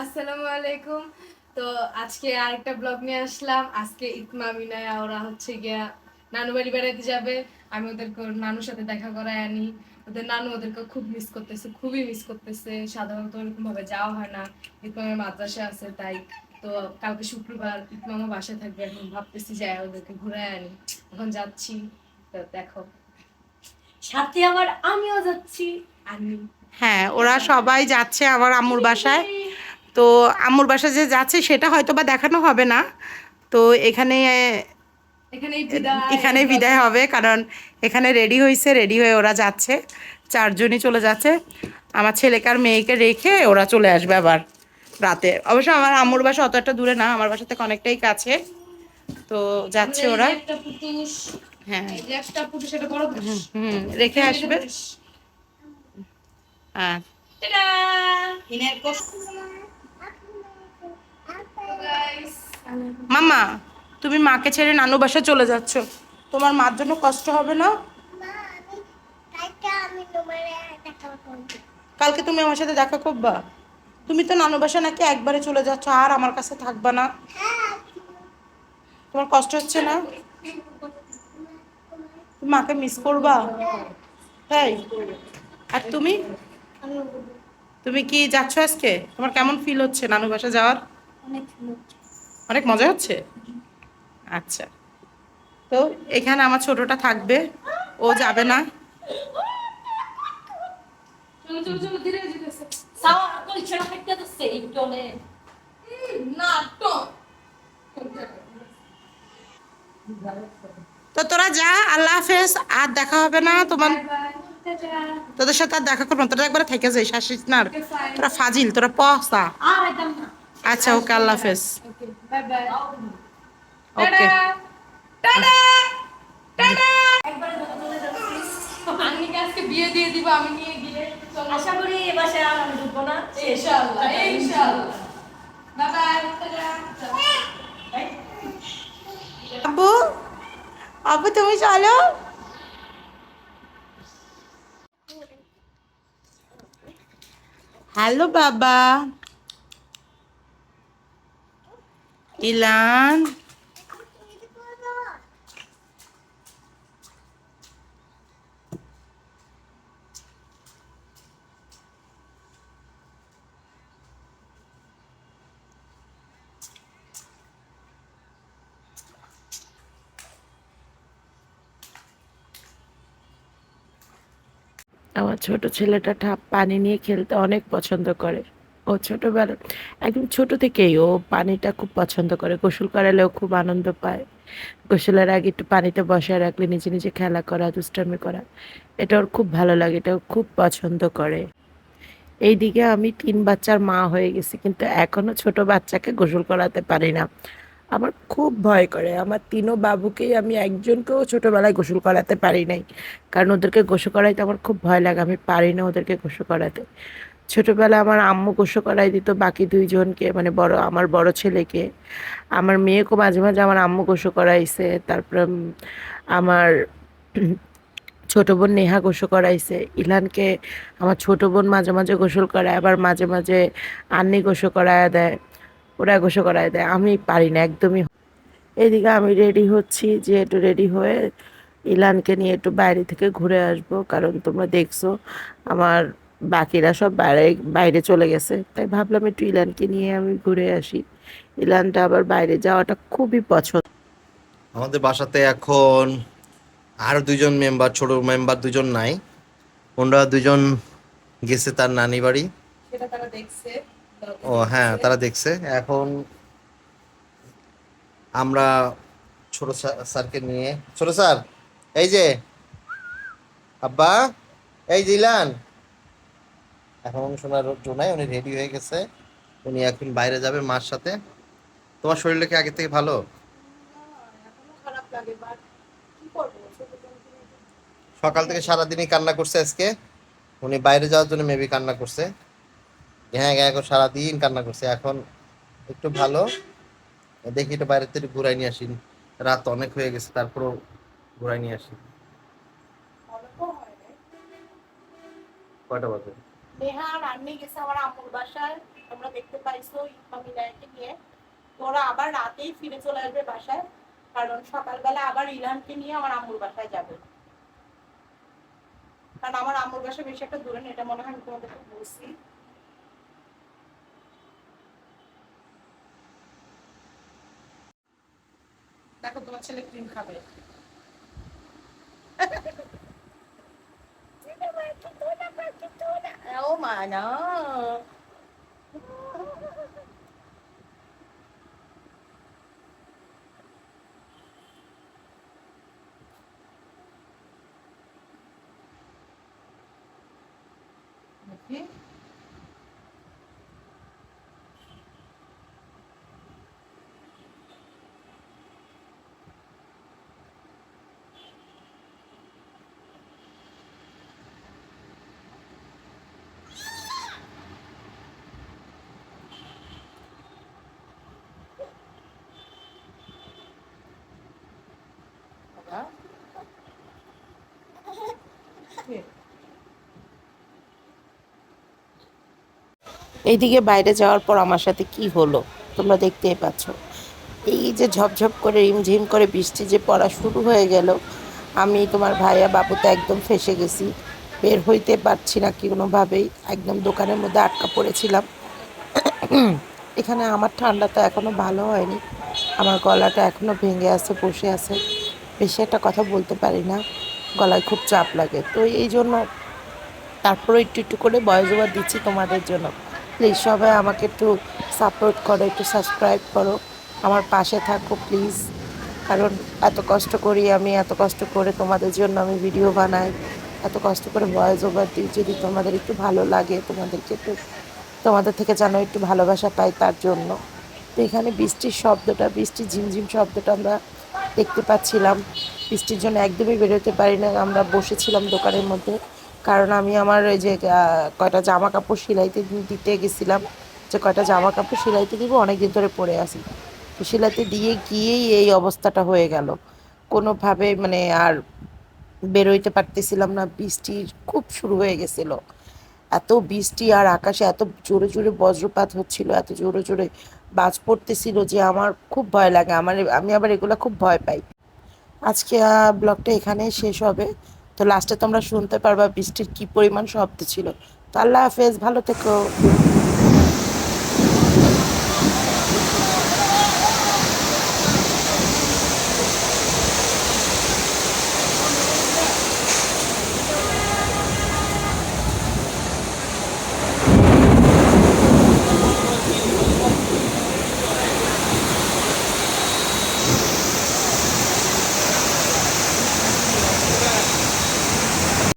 আসসালামু আলাইকুম। তো আজকে আরেকটা ব্লগ নিয়ে আসলাম। আজকে ইতমা মিনায়া ওরা হচ্ছে গিয়া নানু বাড়ি বেড়াতে যাবে। আমি ওদেরকে ওর নানুর সাথে দেখা করায় আনি। ওদের নানু ওদেরকে খুব মিস করতেছে, খুবই মিস করতেছে। সাধারণত এরকম ভাবে যাওয়া হয় না, ইতমামের মাদ্রাসা আছে তাই। তো কালকে শুক্রবার ইতমামও বাসায় থাকবে, এখন ভাবতেছি যাই ওদেরকে ঘুরে আনি। এখন যাচ্ছি, তো দেখো সাথে আবার আমিও যাচ্ছি। আমি হ্যাঁ, ওরা সবাই যাচ্ছে আমার আম্মুর বাসায়। তো আম্মুর বাসায় যে যাচ্ছে সেটা হয়তো বা দেখানো হবে না। তো এখানে এখানেই বিদায় হবে, কারণ এখানে রেডি হয়েছে, রেডি হয়ে ওরা যাচ্ছে। চারজনই চলে যাচ্ছে। আমার ছেলেকে আর মেয়েকে রেখে ওরা চলে আসবে আবার রাতে। অবশ্য আমার আম্মুর বাসা অত একটা দূরে না, আমার বাসা থেকে অনেকটাই কাছে। তো যাচ্ছে ওরা। হ্যাঁ, রেখে আসবে। আর মাম্মা, তুমি মাকে ছেড়ে নানু বাসায় চলে যাচ্ছ, তোমার মার জন্য কষ্ট হবে না? কালকে তুমি আমার সাথে দেখা করবা? তুমি তো নানু বাসা নাকি একবারে চলে যাচ্ছ, আর আমার কাছে থাকবা না? তোমার কষ্ট হচ্ছে না? তুমি মাকে মিস করবা? তাই? আর তুমি তুমি কি যাচ্ছ আজকে? তোমার কেমন ফিল হচ্ছে নানু বাসা যাওয়ার? অনেক মজা হচ্ছে। আচ্ছা, তো এখানে আমার ছোটটা থাকবে, ও যাবে না। তো তোরা যা, আল্লাহ হাফেজ। আর দেখা হবে না তোমার, তোদের সাথে আর দেখা করবো না। তোরা একবার থেকে যাই, শাসিস না আর। তোরা ফাজিল, তোরা পসা। আচ্ছা, ওকে, আল্লাহ হাফেজ। ওকে। আজকে বিয়ে দিয়ে দিব আমি নিয়ে গিয়ে। আশা করি এ বাসায় আর আমি ঢুকবো না, ইনশাআল্লাহ ইনশাআল্লাহ। Bye bye. আব্বু, আব্বু তুমি চলো। হ্যালো বাবা। ইলান, আমার ছোট ছেলেটা পানি নিয়ে খেলতে অনেক পছন্দ করে। ও ছোটবেলা, একদম ছোট থেকেই ও পানিটা খুব পছন্দ করে। গোসল করালেও খুব আনন্দ পায়। গোসলের আগে একটু পানিতে বসায় রাখলে নিজে নিজে খেলা করা, দুষ্টামি করা, এটা ওর খুব ভালো লাগে, এটা ও খুব পছন্দ করে। এইদিকে আমি ৩ বাচ্চার মা হয়ে গেছি, কিন্তু এখনো ছোট বাচ্চাকে গোসল করাতে পারি না। আমার খুব ভয় করে। আমার ৩ও বাবুকেই আমি একজনকেও ছোটবেলায় গোসল করাতে পারি নাই, কারণ ওদেরকে গোসল করাইতে আমার খুব ভয় লাগে। আমি পারি না ওদেরকে গোসল করাতে। ছোটবেলায় আমার আম্মু গোসল করাই দিত বাকি ২ জনকে, মানে আমার বড় ছেলেকে। আমার মেয়েকেও মাঝে মাঝে আমার আম্মু গোসল করাইছে। তারপরে আমার ছোট বোন নেহা গোসল করাইছে। ইলানকে আমার ছোট বোন মাঝে মাঝে গোসল করায়, আবার মাঝে মাঝে আন্নি গোসল করায় দেয়, ওরা গোসল করায় দেয়। আমি পারি না একদমই। এদিকে আমি রেডি হচ্ছি, যে একটু রেডি হয়ে ইলানকে নিয়ে একটু বাইরে থেকে ঘুরে আসব, কারণ তোমরা দেখছো আমার বাকিরা সব বাইরে বাইরে চলে গেছে, তাই ভাবলাম একটু ইলানকে নিয়ে আমি ঘুরে আসি। ইলানটা আবার বাইরে যাওয়াটা খুবই পছন্দ। আমাদের বাসাতে এখন আর দুজন মেম্বার, ছোট মেম্বার দুজন নাই। ওনারা দুজন গেছে তার নানি বাড়ি। সেটা তারা দেখছে। ও হ্যাঁ, তারা দেখছে। এখন আমরা ছোট স্যারকে নিয়ে, ছোট স্যার এই যে আব্বা, এই দিলান এখন শোনার নাই, উনি রেডি হয়ে গেছে। উনি এখন বাইরে যাবে মার সাথে। তোমার শরীরটা কি আগে থেকে ভালো? খারাপ লাগে, বাট কি করবো, সকাল থেকে সারাদিনই কান্না করছে আজকে। উনি বাইরে যাওয়ার জন্য মেবি কান্না করছে। হ্যাঁ হ্যাঁ, এখন সারাদিন কান্না করছে। এখন একটু ভালো। দেখি একটু বাইরে থেকে ঘুরাই নিয়ে আসি। রাত অনেক হয়ে গেছে, তারপরও ঘুরাই নিয়ে আসি। কয়টা বাজে? নেহা আর আন্নি গেছে আমার আম্মুর বাসায়, তোমরা দেখতে পাই ঘুমাইছো ইকমা মিনাকে নিয়ে, তোরা আবার রাতেই ফিরে চলে আসবে বাসায়, কারণ সকালবেলা আবার ইলানকে নিয়ে আমার আম্মুর বাসায় যাবে। কারণ আমার আম্মুর বাসা বেশি একটা দূরে না, এটা মনে হয় আমি তোমাদেরকে বলছি। দেখো তোমার ছেলে ক্রিম খাবে। ও মা না, এইদিকে বাইরে যাওয়ার পর আমার সাথে কি হলো তোমরা দেখতেই পাচ্ছ। এই যে ঝপঝপ করে রিমঝিম করে বৃষ্টি যে পড়া শুরু হয়ে গেল, আমি তোমার ভাইয়া বাবুতে একদম ফেঁসে গেছি, বের হইতে পারছি না কোনোভাবেই, একদম দোকানের মধ্যে আটকা পড়েছিলাম। এখানে আমার ঠান্ডাটা এখনো ভালো হয়নি, আমার গলাটা এখনো ভেঙে আছে, বসে আছে, বেশি একটা কথা বলতে পারি না, গলায় খুব চাপ লাগে। তো এই জন্য তারপরে একটু একটু করে ভয়েস ওভার দিচ্ছি তোমাদের জন্য। প্লিজ সবাই আমাকে একটু সাপোর্ট করো, একটু সাবস্ক্রাইব করো, আমার পাশে থাকো প্লিজ। কারণ এত কষ্ট করি আমি, এত কষ্ট করে তোমাদের জন্য আমি ভিডিও বানাই, এত কষ্ট করে ভয়েস ওভার দিই, যদি তোমাদের একটু ভালো লাগে, তোমাদেরকে একটু, তোমাদের থেকে যেন একটু ভালোবাসা পাই তার জন্য। তো এখানে বৃষ্টির শব্দটা, বৃষ্টির ঝিমঝিম শব্দটা আমরা দেখতে পাচ্ছিলাম। বৃষ্টির জন্য একদমই বেরোতে পারি না, আমরা বসেছিলাম দোকানের মধ্যে। কারণ আমি আমার ওই যে কয়টা জামা কাপড় সেলাইতে দিতে গেছিলাম, যে কয়টা জামা কাপড় সেলাইতে দিব, অনেকদিন ধরে পরে আসি। তো সেলাইতে দিয়ে গিয়েই এই অবস্থাটা হয়ে গেল, কোনোভাবে মানে আর বেরোইতে পারতেছিলাম না, বৃষ্টি খুব শুরু হয়ে গেছিল। এত বৃষ্টি আর আকাশে এত জোরে জোরে বজ্রপাত হচ্ছিল, এত জোরে জোরে বাজ পড়তেছিল যে আমার খুব ভয় লাগে, আমি আবার এগুলো খুব ভয় পাই। আজকে ব্লগটা এখানেই শেষ হবে। তো লাস্টে তোমরা শুনতে পারবা বৃষ্টির কি পরিমাণ শব্দ ছিল। তো আল্লাহ হাফেজ, ভালো থেকো।